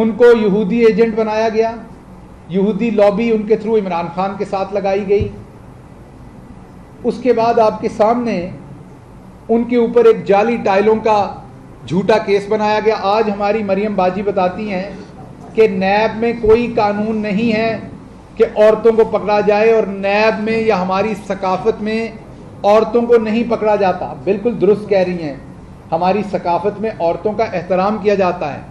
ان کو یہودی ایجنٹ بنایا گیا, یہودی لابی ان کے تھرو عمران خان کے ساتھ لگائی گئی. اس کے بعد آپ کے سامنے ان کے اوپر ایک جعلی ٹائلوں کا جھوٹا کیس بنایا گیا. آج ہماری مریم باجی بتاتی ہیں کہ نیب میں کوئی قانون نہیں ہے کہ عورتوں کو پکڑا جائے, اور نیب میں یا ہماری ثقافت میں عورتوں کو نہیں پکڑا جاتا. بالکل درست کہہ رہی ہیں, ہماری ثقافت میں عورتوں کا احترام کیا جاتا ہے,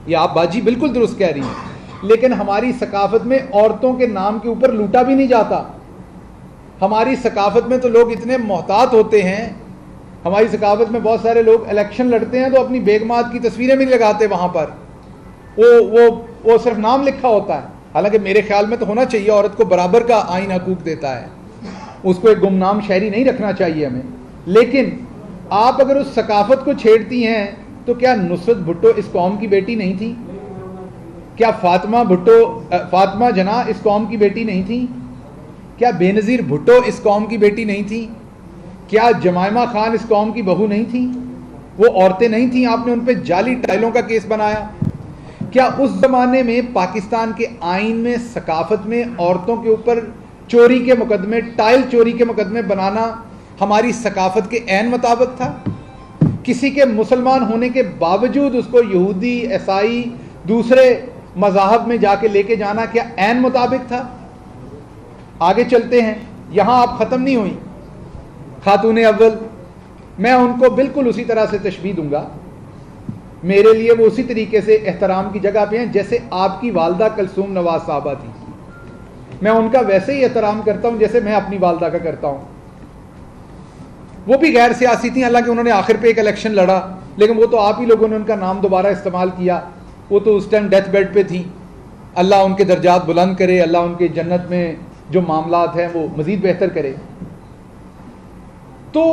یہ آپ باجی بالکل درست کہہ رہی ہیں, لیکن ہماری ثقافت میں عورتوں کے نام کے اوپر لوٹا بھی نہیں جاتا. ہماری ثقافت میں تو لوگ اتنے محتاط ہوتے ہیں, ہماری ثقافت میں بہت سارے لوگ الیکشن لڑتے ہیں تو اپنی بیگمات کی تصویریں بھی نہیں لگاتے وہاں پر, وہ صرف نام لکھا ہوتا ہے. حالانکہ میرے خیال میں تو ہونا چاہیے, عورت کو برابر کا آئین حقوق دیتا ہے, اس کو ایک گمنام شہری نہیں رکھنا چاہیے ہمیں. لیکن آپ اگر اس ثقافت کو چھیڑتی ہیں تو کیا نصرت بھٹو اس قوم کی بیٹی نہیں تھی؟ کیا فاطمہ جناح اس قوم کی بیٹی نہیں تھی؟ کیا بے نظیر بھٹو اس قوم کی بیٹی نہیں تھی؟ کیا جمائمہ خان اس قوم کی بہو نہیں تھی؟ وہ عورتیں نہیں تھیں؟ آپ نے ان پہ جعلی ٹائلوں کا کیس بنایا. کیا اس زمانے میں پاکستان کے آئین میں, ثقافت میں عورتوں کے اوپر چوری کے مقدمے, ٹائل چوری کے مقدمے بنانا ہماری ثقافت کے عین مطابق تھا؟ کسی کے مسلمان ہونے کے باوجود اس کو یہودی, عیسائی, دوسرے مذاہب میں جا کے لے کے جانا کیا عین مطابق تھا؟ آگے چلتے ہیں, یہاں آپ ختم نہیں ہوئی. خاتون اول, میں ان کو بالکل اسی طرح سے تشبیہ دوں گا. میرے لیے وہ اسی طریقے سے احترام کی جگہ پہ ہیں جیسے آپ کی والدہ کلثوم نواز صاحبہ تھی. میں ان کا ویسے ہی احترام کرتا ہوں جیسے میں اپنی والدہ کا کرتا ہوں. وہ بھی غیر سیاسی تھیں, حالانکہ انہوں نے آخر پہ ایک الیکشن لڑا, لیکن وہ تو آپ ہی لوگوں نے ان کا نام دوبارہ استعمال کیا. وہ تو اس ٹائم ڈیتھ بیڈ پہ تھیں. اللہ ان کے درجات بلند کرے, اللہ ان کے جنت میں جو معاملات ہیں وہ مزید بہتر کرے. تو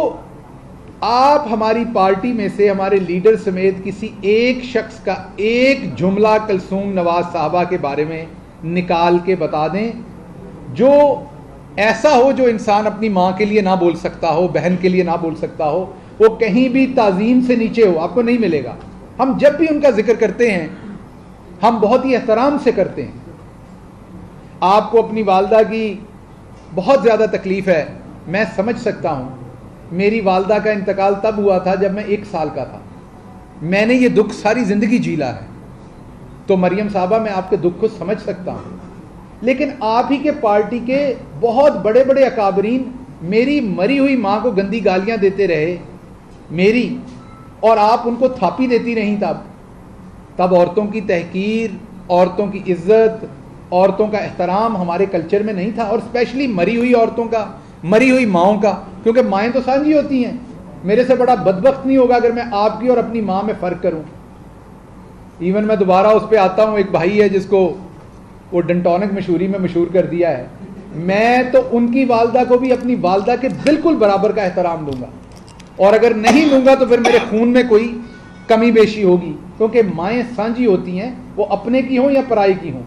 آپ ہماری پارٹی میں سے, ہمارے لیڈر سمیت کسی ایک شخص کا ایک جملہ کلثوم نواز صاحبہ کے بارے میں نکال کے بتا دیں جو ایسا ہو جو انسان اپنی ماں کے لیے نہ بول سکتا ہو, بہن کے لیے نہ بول سکتا ہو, وہ کہیں بھی تعظیم سے نیچے ہو, آپ کو نہیں ملے گا. ہم جب بھی ان کا ذکر کرتے ہیں ہم بہت ہی احترام سے کرتے ہیں. آپ کو اپنی والدہ کی بہت زیادہ تکلیف ہے, میں سمجھ سکتا ہوں. میری والدہ کا انتقال تب ہوا تھا جب میں 1 سال کا تھا. میں نے یہ دکھ ساری زندگی جیلا ہے, تو مریم صاحبہ میں آپ کے دکھ کو سمجھ سکتا ہوں. لیکن آپ ہی کے پارٹی کے بہت بڑے بڑے اکابرین میری مری ہوئی ماں کو گندی گالیاں دیتے رہے, میری, اور آپ ان کو تھاپی دیتی رہیں. تب عورتوں کی تحقیر, عورتوں کی عزت, عورتوں کا احترام ہمارے کلچر میں نہیں تھا, اور اسپیشلی مری ہوئی عورتوں کا, مری ہوئی ماؤں کا, کیونکہ مائیں تو سانجھی ہوتی ہیں. میرے سے بڑا بدبخت نہیں ہوگا اگر میں آپ کی اور اپنی ماں میں فرق کروں. ایون میں دوبارہ اس پہ آتا ہوں, ایک بھائی ہے جس کو وہ ڈنٹونک مشہوری میں مشہور کر دیا ہے. میں تو ان کی والدہ کو بھی اپنی والدہ کے بالکل برابر کا احترام دوں گا, اور اگر نہیں دوں گا تو پھر میرے خون میں کوئی کمی بیشی ہوگی, کیونکہ مائیں سانجھی ہوتی ہیں, وہ اپنے کی ہوں یا پرائی کی ہوں.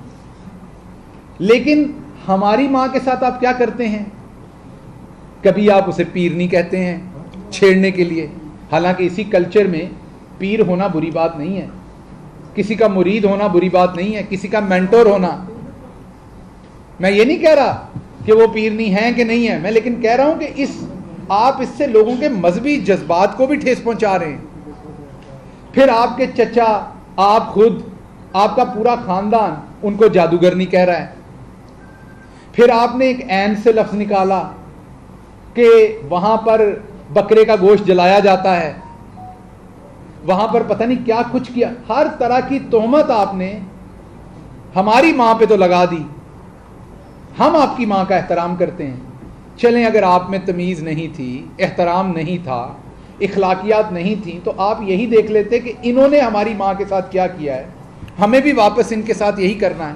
لیکن ہماری ماں کے ساتھ آپ کیا کرتے ہیں؟ کبھی آپ اسے پیرنی کہتے ہیں چھیڑنے کے لیے, حالانکہ اسی کلچر میں پیر ہونا بری بات نہیں ہے, کسی کا مرید ہونا بری بات نہیں ہے, کسی کا مینٹور ہونا. میں یہ نہیں کہہ رہا کہ وہ پیرنی ہیں کہ نہیں ہے, میں لیکن کہہ رہا ہوں کہ آپ اس سے لوگوں کے مذہبی جذبات کو بھی ٹھیس پہنچا رہے ہیں. پھر آپ کے چچا, آپ خود, آپ کا پورا خاندان ان کو جادوگرنی کہہ رہا ہے. پھر آپ نے ایک عین سے لفظ نکالا کہ وہاں پر بکرے کا گوشت جلایا جاتا ہے, وہاں پر پتہ نہیں کیا کچھ کیا. ہر طرح کی تہمت آپ نے ہماری ماں پہ تو لگا دی. ہم آپ کی ماں کا احترام کرتے ہیں. چلیں اگر آپ میں تمیز نہیں تھی, احترام نہیں تھا, اخلاقیات نہیں تھیں, تو آپ یہی دیکھ لیتے کہ انہوں نے ہماری ماں کے ساتھ کیا کیا ہے, ہمیں بھی واپس ان کے ساتھ یہی کرنا ہے.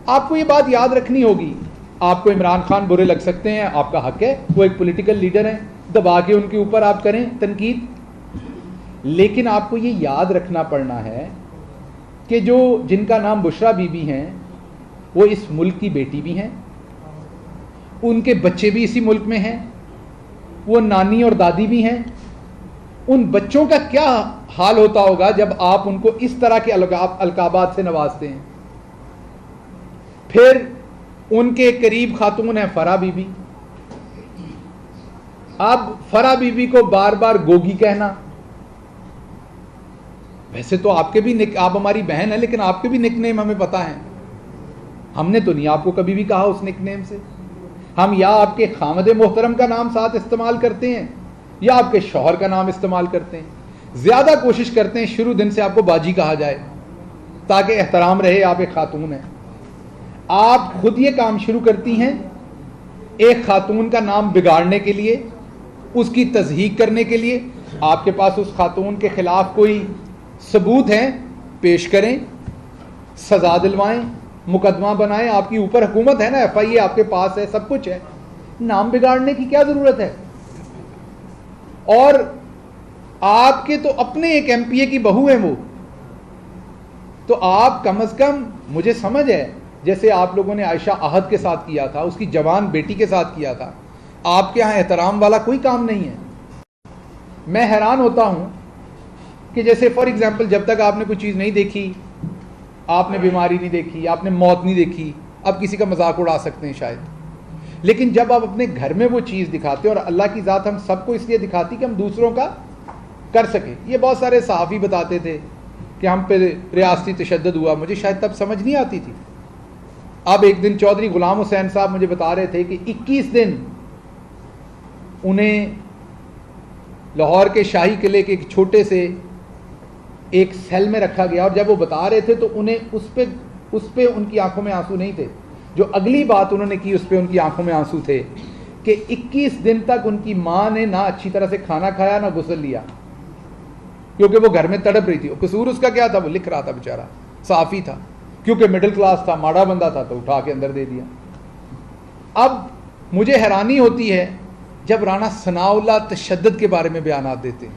آپ کو یہ بات یاد رکھنی ہوگی. آپ کو عمران خان برے لگ سکتے ہیں, آپ کا حق ہے, وہ ایک پولیٹیکل لیڈر ہیں, دبا کے ان کے اوپر آپ کریں تنقید, لیکن آپ کو یہ یاد رکھنا پڑنا ہے کہ جن کا نام بشرا بی بی ہیں وہ اس ملک کی بیٹی بھی ہیں, ان کے بچے بھی اسی ملک میں ہیں, وہ نانی اور دادی بھی ہیں, ان بچوں کا کیا حال ہوتا ہوگا جب آپ ان کو اس طرح کے القابات سے نوازتے ہیں. پھر ان کے قریب خاتون ہیں فرح بی بی. اب فرح بی بی کو بار بار گوگی کہنا، ویسے تو آپ کے بھی آپ ہماری بہن ہیں لیکن آپ کے بھی نک نیم ہمیں پتا ہیں. ہم نے تو نہیں آپ کو کبھی بھی کہا اس نک نیم سے. ہم یا آپ کے خامد محترم کا نام ساتھ استعمال کرتے ہیں یا آپ کے شوہر کا نام استعمال کرتے ہیں. زیادہ کوشش کرتے ہیں شروع دن سے آپ کو باجی کہا جائے تاکہ احترام رہے، آپ ایک خاتون ہیں. آپ خود یہ کام شروع کرتی ہیں ایک خاتون کا نام بگاڑنے کے لیے، اس کی تضحیق کرنے کے لیے. آپ کے پاس اس خاتون کے خلاف کوئی ثبوت ہیں پیش کریں، سزا دلوائیں، مقدمہ بنائیں. آپ کی اوپر حکومت ہے نا، ایف آئی اے آپ کے پاس ہے، سب کچھ ہے. نام بگاڑنے کی کیا ضرورت ہے؟ اور آپ کے تو اپنے ایک ایم پی اے کی بہو ہیں وہ، تو آپ کم از کم، مجھے سمجھ ہے جیسے آپ لوگوں نے عائشہ احد کے ساتھ کیا تھا، اس کی جوان بیٹی کے ساتھ کیا تھا، آپ کے ہاں احترام والا کوئی کام نہیں ہے. میں حیران ہوتا ہوں کہ جیسے فار ایگزامپل جب تک آپ نے کوئی چیز نہیں دیکھی، آپ نے بیماری نہیں دیکھی، آپ نے موت نہیں دیکھی، اب کسی کا مذاق اڑا سکتے ہیں شاید. لیکن جب آپ اپنے گھر میں وہ چیز دکھاتے ہیں، اور اللہ کی ذات ہم سب کو اس لیے دکھاتی کہ ہم دوسروں کا کر سکیں. یہ بہت سارے صحافی بتاتے تھے کہ ہم پہ ریاستی تشدد ہوا، مجھے شاید تب سمجھ نہیں آتی تھی. اب ایک دن چودھری غلام حسین صاحب مجھے بتا رہے تھے کہ 21 دن انہیں لاہور کے شاہی قلعے کے ایک چھوٹے سے ایک سیل میں رکھا گیا، اور جب وہ بتا رہے تھے تو انہیں اس پہ ان کی آنکھوں میں آنسو نہیں تھے. جو اگلی بات انہوں نے کی اس پہ ان کی آنکھوں میں آنسو تھے کہ 21 دن تک ان کی ماں نے نہ اچھی طرح سے کھانا کھایا نہ غسل لیا، کیونکہ وہ گھر میں تڑپ رہی تھی. قصور اس کا کیا تھا؟ وہ لکھ رہا تھا بیچارہ، صحافی تھا، کیونکہ مڈل کلاس تھا، ماڑا بندہ تھا، تو اٹھا کے اندر دے دیا. اب مجھے حیرانی ہوتی ہے جب رانا ثناء اللہ تشدد کے بارے میں بیانات دیتے ہیں.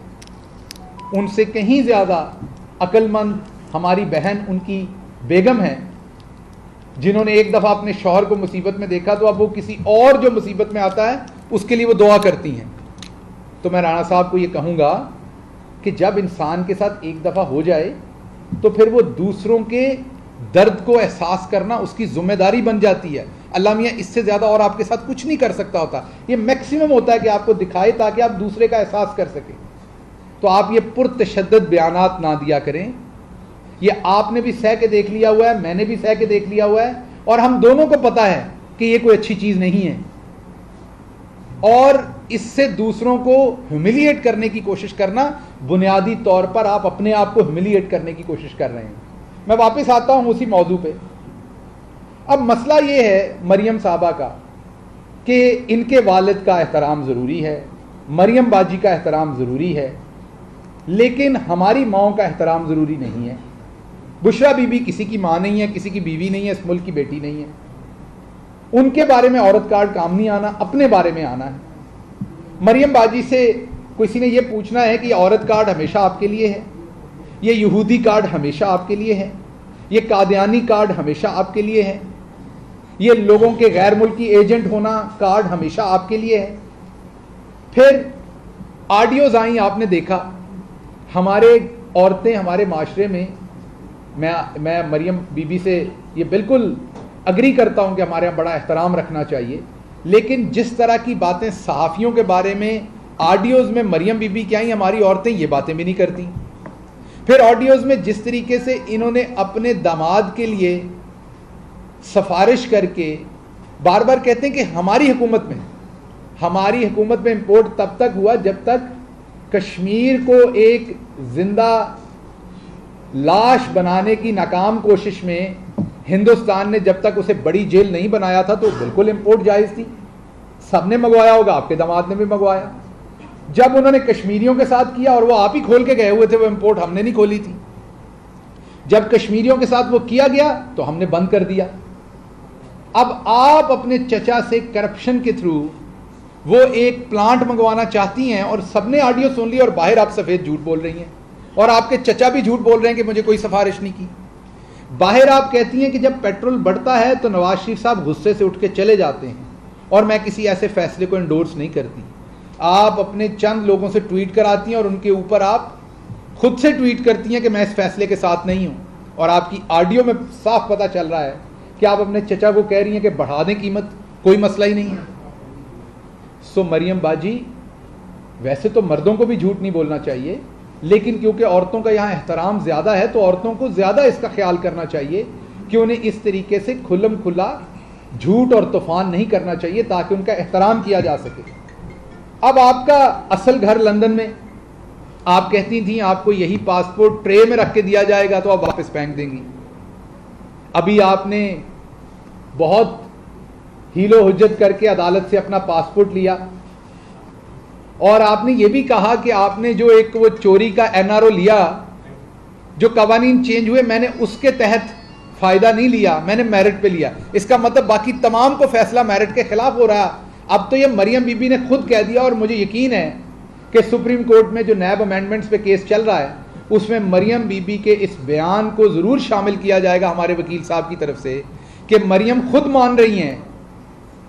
ان سے کہیں زیادہ عقل مند ہماری بہن ان کی بیگم ہے، جنہوں نے ایک دفعہ اپنے شوہر کو مصیبت میں دیکھا تو اب وہ کسی اور جو مصیبت میں آتا ہے اس کے لیے وہ دعا کرتی ہیں. تو میں رانا صاحب کو یہ کہوں گا کہ جب انسان کے ساتھ ایک دفعہ ہو جائے تو پھر وہ دوسروں کے درد کو احساس کرنا اس کی ذمہ داری بن جاتی ہے. اللہ میاں اس سے زیادہ اور آپ کے ساتھ کچھ نہیں کر سکتا ہوتا. یہ میکسیمم ہوتا ہے کہ آپ کو دکھائے تاکہ آپ دوسرے کا احساس کر سکیں. تو آپ یہ پرتشدد بیانات نہ دیا کریں. یہ آپ نے بھی سہ کے دیکھ لیا ہوا ہے، میں نے بھی سہ کے دیکھ لیا ہوا ہے، اور ہم دونوں کو پتا ہے کہ یہ کوئی اچھی چیز نہیں ہے. اور اس سے دوسروں کو ہیوملیٹ کرنے کی کوشش کرنا، بنیادی طور پر آپ اپنے آپ کو ہیوملیٹ کرنے کی کوشش کر رہے ہیں. میں واپس آتا ہوں اسی موضوع پہ. اب مسئلہ یہ ہے مریم صاحبہ کا کہ ان کے والد کا احترام ضروری ہے، مریم باجی کا احترام ضروری ہے، لیکن ہماری ماؤں کا احترام ضروری نہیں ہے. بشرا بی بی کسی کی ماں نہیں ہے، کسی کی بیوی نہیں ہے، اس ملک کی بیٹی نہیں ہے. ان کے بارے میں عورت کارڈ کام نہیں آنا، اپنے بارے میں آنا ہے. مریم باجی سے کسی نے یہ پوچھنا ہے کہ یہ عورت کارڈ ہمیشہ آپ کے لیے ہے، یہ یہودی کارڈ ہمیشہ آپ کے لیے ہے، یہ قادیانی کارڈ ہمیشہ آپ کے لیے ہے، یہ لوگوں کے غیر ملکی ایجنٹ ہونا کارڈ ہمیشہ آپ کے لیے ہے. پھر آڈیوز آئیں، آپ نے دیکھا ہمارے عورتیں ہمارے معاشرے میں، میں مریم بی بی سے یہ بالکل اگری کرتا ہوں کہ ہمارے یہاں بڑا احترام رکھنا چاہیے، لیکن جس طرح کی باتیں صحافیوں کے بارے میں آڈیوز میں مریم بی بی کی آئیں، ہماری عورتیں یہ باتیں بھی نہیں کرتی. پھر آڈیوز میں جس طریقے سے انہوں نے اپنے داماد کے لیے سفارش کر کے بار بار کہتے ہیں کہ ہماری حکومت میں امپورٹ تب تک ہوا جب تک کشمیر کو ایک زندہ لاش بنانے کی ناکام کوشش میں ہندوستان نے جب تک اسے بڑی جیل نہیں بنایا تھا تو بالکل امپورٹ جائز تھی. سب نے منگوایا ہوگا، آپ کے داماد نے بھی منگوایا. جب انہوں نے کشمیریوں کے ساتھ کیا، اور وہ آپ ہی کھول کے گئے ہوئے تھے وہ امپورٹ، ہم نے نہیں کھولی تھی، جب کشمیریوں کے ساتھ وہ کیا گیا تو ہم نے بند کر دیا. اب آپ اپنے چچا سے کرپشن کے تھرو وہ ایک پلانٹ منگوانا چاہتی ہیں، اور سب نے آڈیو سن لی، اور باہر آپ سفید جھوٹ بول رہی ہیں، اور آپ کے چچا بھی جھوٹ بول رہے ہیں کہ مجھے کوئی سفارش نہیں کی. باہر آپ کہتی ہیں کہ جب پیٹرول بڑھتا ہے تو نواز شریف صاحب غصے سے اٹھ کے چلے جاتے ہیں، اور میں کسی ایسے فیصلے کو انڈورس نہیں کرتی. آپ اپنے چند لوگوں سے ٹویٹ کراتی ہیں اور ان کے اوپر آپ خود سے ٹویٹ کرتی ہیں کہ میں اس فیصلے کے ساتھ نہیں ہوں, اور آپ کی آڈیو میں صاف پتہ چل رہا ہے کہ آپ اپنے چچا کو کہہ رہی ہیں کہ بڑھا دیں قیمت, کوئی مسئلہ ہی نہیں ہے. سو مریم باجی, ویسے تو مردوں کو بھی جھوٹ نہیں بولنا چاہیے, لیکن کیونکہ عورتوں کا یہاں احترام زیادہ ہے تو عورتوں کو زیادہ اس کا خیال کرنا چاہیے کہ انہیں اس طریقے سے کھلم کھلا جھوٹ اور طوفان نہیں کرنا چاہیے تاکہ ان کا احترام کیا جا سکے. اب آپ کا اصل گھر لندن میں, آپ کہتی تھیں آپ کو یہی پاسپورٹ ٹرے میں رکھ کے دیا جائے گا تو آپ واپس پھینک دیں گی. ابھی آپ نے بہت ہیل و حجت کر کے عدالت سے اپنا پاسپورٹ لیا, اور آپ نے یہ بھی کہا کہ آپ نے جو ایک وہ چوری کا NRO لیا, جو قوانین چینج ہوئے میں نے اس کے تحت فائدہ نہیں لیا, میں نے میرٹ پہ لیا. اس کا مطلب باقی تمام کو فیصلہ میرٹ کے خلاف ہو رہا. اب تو یہ مریم بی بی نے خود کہہ دیا, اور مجھے یقین ہے کہ سپریم کورٹ میں جو نیب امینڈمنٹس پہ کیس چل رہا ہے اس میں مریم بی بی کے اس بیان کو ضرور شامل کیا جائے گا ہمارے وکیل صاحب کی طرف سے, کہ مریم خود مان رہی ہیں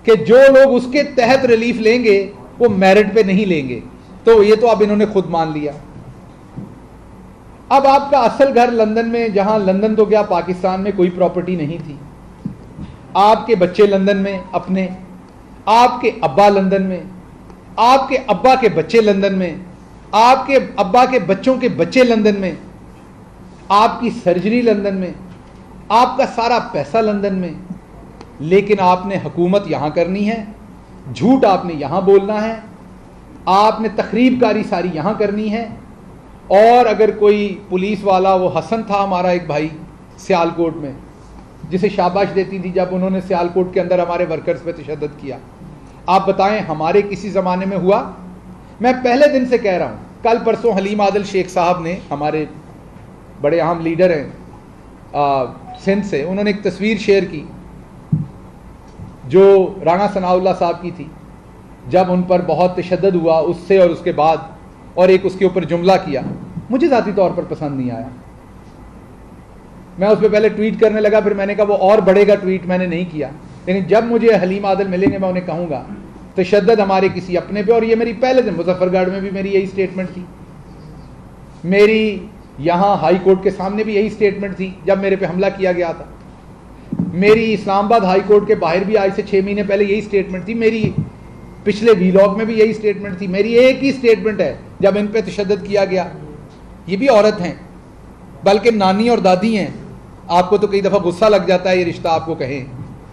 کہ جو لوگ اس کے تحت ریلیف لیں گے وہ میرٹ پہ نہیں لیں گے. تو یہ تو اب انہوں نے خود مان لیا. اب آپ کا اصل گھر لندن میں, جہاں لندن تو کیا پاکستان میں کوئی پراپرٹی نہیں تھی, آپ کے بچے لندن میں اپنے, آپ کے ابا لندن میں, آپ کے ابا کے بچے لندن میں, آپ کے ابا کے بچوں کے بچے لندن میں, آپ کی سرجری لندن میں, آپ کا سارا پیسہ لندن میں, لیکن آپ نے حکومت یہاں کرنی ہے, جھوٹ آپ نے یہاں بولنا ہے, آپ نے تخریب کاری ساری یہاں کرنی ہے. اور اگر کوئی پولیس والا, وہ حسن تھا ہمارا ایک بھائی سیالکوٹ میں, جسے شاباش دیتی تھی جب انہوں نے سیالکوٹ کے اندر ہمارے ورکرز پہ تشدد کیا, آپ بتائیں ہمارے کسی زمانے میں ہوا؟ میں پہلے دن سے کہہ رہا ہوں, کل پرسوں حلیم عادل شیخ صاحب نے, ہمارے بڑے اہم لیڈر ہیں سندھ سے, انہوں نے ایک تصویر شیئر کی جو رانا ثناء اللہ صاحب کی تھی, جب ان پر بہت تشدد ہوا اس سے اور اس کے بعد, اور ایک اس کے اوپر جملہ کیا. مجھے ذاتی طور پر پسند نہیں آیا, میں اس پہ پہلے ٹویٹ کرنے لگا, پھر میں نے کہا وہ اور بڑھے گا ٹویٹ, میں نے نہیں کیا. لیکن جب مجھے حلیم عادل ملیں گے میں انہیں کہوں گا تشدد ہمارے کسی اپنے پہ, اور یہ میری پہلے دن مظفر گڑھ میں بھی میری یہی سٹیٹمنٹ تھی, میری یہاں ہائی کورٹ کے سامنے بھی یہی سٹیٹمنٹ تھی جب میرے پہ حملہ کیا گیا تھا, میری اسلام آباد ہائی کورٹ کے باہر بھی آج سے 6 مہینے پہلے یہی سٹیٹمنٹ تھی, میری پچھلے ویلاگ میں بھی یہی سٹیٹمنٹ تھی, میری ایک ہی سٹیٹمنٹ ہے جب ان پہ تشدد کیا گیا. یہ بھی عورت ہیں, بلکہ نانی اور دادی ہیں. آپ کو تو کئی دفعہ غصہ لگ جاتا ہے یہ رشتہ آپ کو کہیں,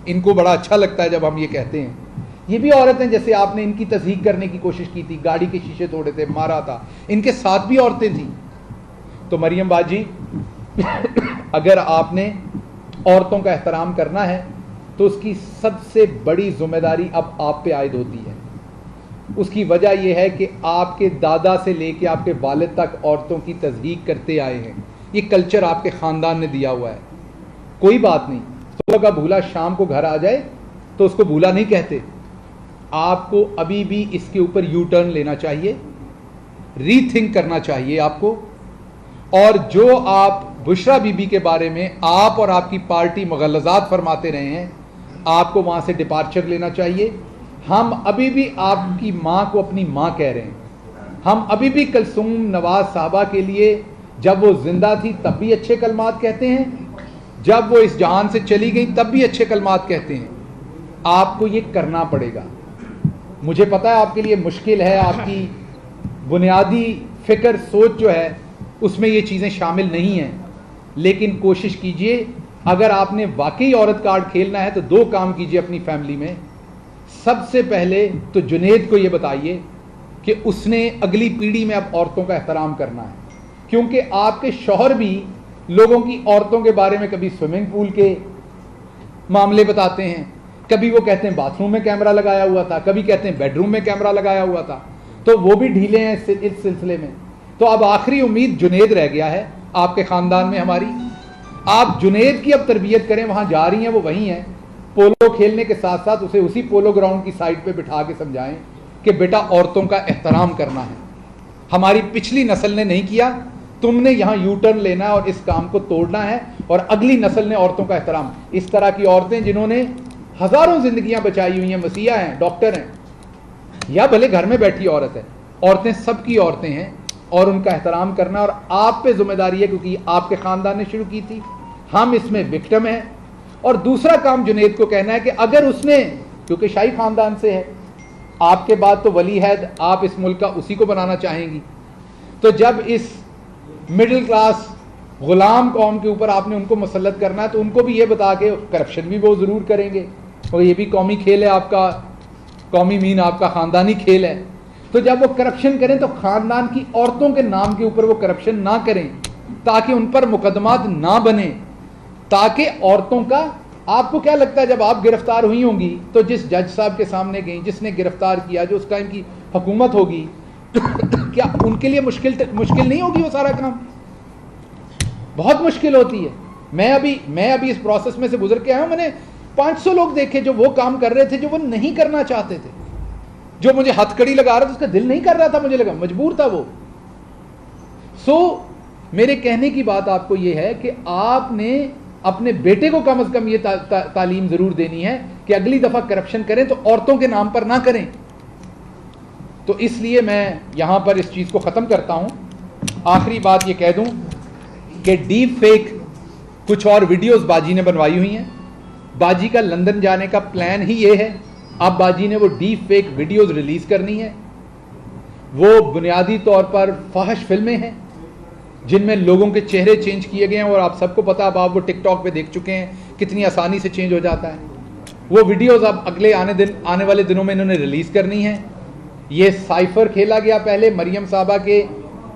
ان کو بڑا اچھا لگتا ہے جب ہم یہ کہتے ہیں. یہ بھی عورت ہیں, جیسے آپ نے ان کی تصدیق کرنے کی کوشش کی تھی, گاڑی کے شیشے توڑے تھے, مارا تھا, ان کے ساتھ بھی عورتیں تھیں. تو مریم باجی, اگر آپ نے عورتوں کا احترام کرنا ہے تو اس کی سب سے بڑی ذمہ داری اب آپ پہ عائد ہوتی ہے. اس کی وجہ یہ ہے کہ آپ کے دادا سے لے کے آپ کے والد تک عورتوں کی تصدیق کرتے آئے ہیں. یہ کلچر آپ کے خاندان نے دیا ہوا ہے. کوئی بات نہیں, صبح کا بھولا شام کو گھر آ جائے تو اس کو بھولا نہیں کہتے. آپ کو ابھی بھی اس کے اوپر یو ٹرن لینا چاہیے, ری تھنک کرنا چاہیے آپ کو. اور جو آپ بشرا بی بی کے بارے میں آپ اور آپ کی پارٹی مغلظات فرماتے رہے ہیں, آپ کو وہاں سے ڈپارچر لینا چاہیے. ہم ابھی بھی آپ کی ماں کو اپنی ماں کہہ رہے ہیں. ہم ابھی بھی کلثوم نواز صاحبہ کے لیے جب وہ زندہ تھی تب بھی اچھے کلمات کہتے ہیں, جب وہ اس جہان سے چلی گئی تب بھی اچھے کلمات کہتے ہیں. آپ کو یہ کرنا پڑے گا. مجھے پتا ہے آپ کے لیے مشکل ہے, آپ کی بنیادی فکر سوچ جو ہے اس میں یہ چیزیں شامل نہیں ہیں, لیکن کوشش کیجئے. اگر آپ نے واقعی عورت کارڈ کھیلنا ہے تو 2 کام کیجئے اپنی فیملی میں. سب سے پہلے تو جنید کو یہ بتائیے کہ اس نے اگلی پیڑھی میں اب عورتوں کا احترام کرنا ہے, کیونکہ آپ کے شوہر بھی لوگوں کی عورتوں کے بارے میں کبھی سوئمنگ پول کے معاملے بتاتے ہیں, کبھی وہ کہتے ہیں باتھ روم میں کیمرہ لگایا ہوا تھا, کبھی کہتے ہیں بیڈ روم میں کیمرہ لگایا ہوا تھا. تو وہ بھی ڈھیلے ہیں اس سلسلے میں. تو اب آخری امید جنید رہ گیا ہے آپ کے خاندان میں ہماری. آپ جنید کی اب تربیت کریں, وہاں جا رہی ہیں وہ وہیں ہیں, پولو کھیلنے کے ساتھ ساتھ اسے اسی پولو گراؤنڈ کی سائڈ پہ بٹھا کے سمجھائیں کہ بیٹا عورتوں کا احترام کرنا ہے. ہماری پچھلی نسل نے نہیں کیا, تم نے یہاں یو ٹرن لینا ہے اور اس کام کو توڑنا ہے, اور اگلی نسل نے عورتوں کا احترام. اس طرح کی عورتیں جنہوں نے ہزاروں زندگیاں بچائی ہوئی ہیں, مسیحا ہیں, ڈاکٹر ہیں, یا بھلے گھر میں بیٹھی عورت ہے, عورتیں سب کی عورتیں ہیں اور ان کا احترام کرنا اور آپ پہ ذمہ داری ہے, کیونکہ آپ کے خاندان نے شروع کی تھی, ہم اس میں وکٹم ہیں. اور دوسرا کام جنید کو کہنا ہے کہ اگر اس نے, کیونکہ شاہی خاندان سے ہے, آپ کے بعد تو ولی عہد آپ اس ملک کا اسی کو بنانا چاہیں گی, تو جب اس مڈل کلاس غلام قوم کے اوپر آپ نے ان کو مسلط کرنا ہے تو ان کو بھی یہ بتا کے کرپشن بھی وہ ضرور کریں گے, اور یہ بھی قومی کھیل ہے آپ کا, قومی مین آپ کا خاندانی کھیل ہے. تو جب وہ کرپشن کریں تو خاندان کی عورتوں کے نام کے اوپر وہ کرپشن نہ کریں, تاکہ ان پر مقدمات نہ بنے, تاکہ عورتوں کا, آپ کو کیا لگتا ہے جب آپ گرفتار ہوئی ہوں گی تو جس جج صاحب کے سامنے گئیں, جس نے گرفتار کیا, جو اس ٹائم کی حکومت ہوگی, کیا ان کے لیے مشکل نہیں ہوگی وہ سارا کام؟ بہت مشکل ہوتی ہے. میں ابھی اس پروسیس میں سے گزر کے آیا ہوں, میں نے 500 لوگ دیکھے جو وہ کام کر رہے تھے جو وہ نہیں کرنا چاہتے تھے, جو مجھے ہتھ کڑی لگا رہا تھا اس کا دل نہیں کر رہا تھا, مجھے لگا مجبور تھا وہ. میرے کہنے کی بات آپ کو یہ ہے کہ آپ نے اپنے بیٹے کو کم از کم یہ تعلیم ضرور دینی ہے کہ اگلی دفعہ کرپشن کریں تو عورتوں کے نام پر نہ کریں. تو اس لیے میں یہاں پر اس چیز کو ختم کرتا ہوں. آخری بات یہ کہہ دوں کہ ڈیپ فیک کچھ اور ویڈیوز باجی نے بنوائی ہوئی ہیں. باجی کا لندن جانے کا پلان ہی یہ ہے. اب باجی نے وہ ڈیپ فیک ویڈیوز ریلیز کرنی ہے. وہ بنیادی طور پر فحش فلمیں ہیں جن میں لوگوں کے چہرے چینج کیے گئے ہیں, اور آپ سب کو پتا, اب آپ وہ ٹک ٹاک پہ دیکھ چکے ہیں کتنی آسانی سے چینج ہو جاتا ہے. وہ ویڈیوز اب اگلے آنے والے دنوں میں انہوں نے ریلیز کرنی ہے. یہ سائفر کھیلا گیا, پہلے مریم صاحبہ کے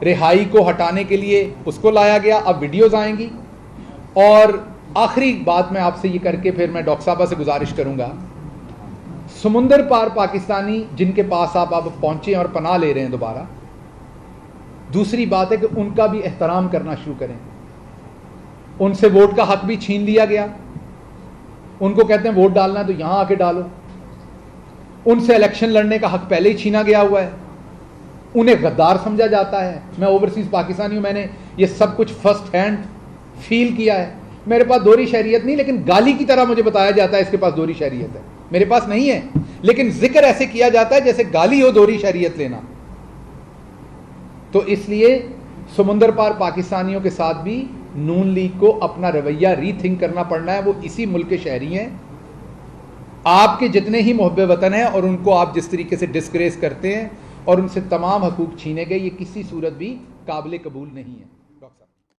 رہائی کو ہٹانے کے لیے اس کو لایا گیا, اب ویڈیوز آئیں گی. اور آخری بات میں آپ سے یہ کر کے پھر میں ڈاکٹر صاحبہ سے گزارش کروں گا, سمندر پار پاکستانی جن کے پاس آپ اب پہنچے اور پناہ لے رہے ہیں دوبارہ, دوسری بات ہے کہ ان کا بھی احترام کرنا شروع کریں. ان سے ووٹ کا حق بھی چھین لیا گیا. ان کو کہتے ہیں ووٹ ڈالنا ہے تو یہاں آ کے ڈالو. ان سے الیکشن لڑنے کا حق پہلے ہی چھینا گیا ہوا ہے. انہیں غدار سمجھا جاتا ہے. میں اوورسیز پاکستانی ہوں, میں نے یہ سب کچھ فرسٹ ہینڈ فیل کیا ہے. میرے پاس دوہری شہریت نہیں, لیکن گالی کی طرح مجھے بتایا جاتا ہے اس کے پاس دوہری شہریت ہے. میرے پاس نہیں ہے, لیکن ذکر ایسے کیا جاتا ہے جیسے گالی ہو دوہری شہریت لینا. تو اس لیے سمندر پار پاکستانیوں کے ساتھ بھی نون لیگ کو اپنا رویہ ری تھنک کرنا پڑنا ہے. وہ اسی ملک کے شہری ہیں, آپ کے جتنے ہی محب وطن ہیں, اور ان کو آپ جس طریقے سے ڈسکریس کرتے ہیں اور ان سے تمام حقوق چھینے گئے, یہ کسی صورت بھی قابل قبول نہیں ہے.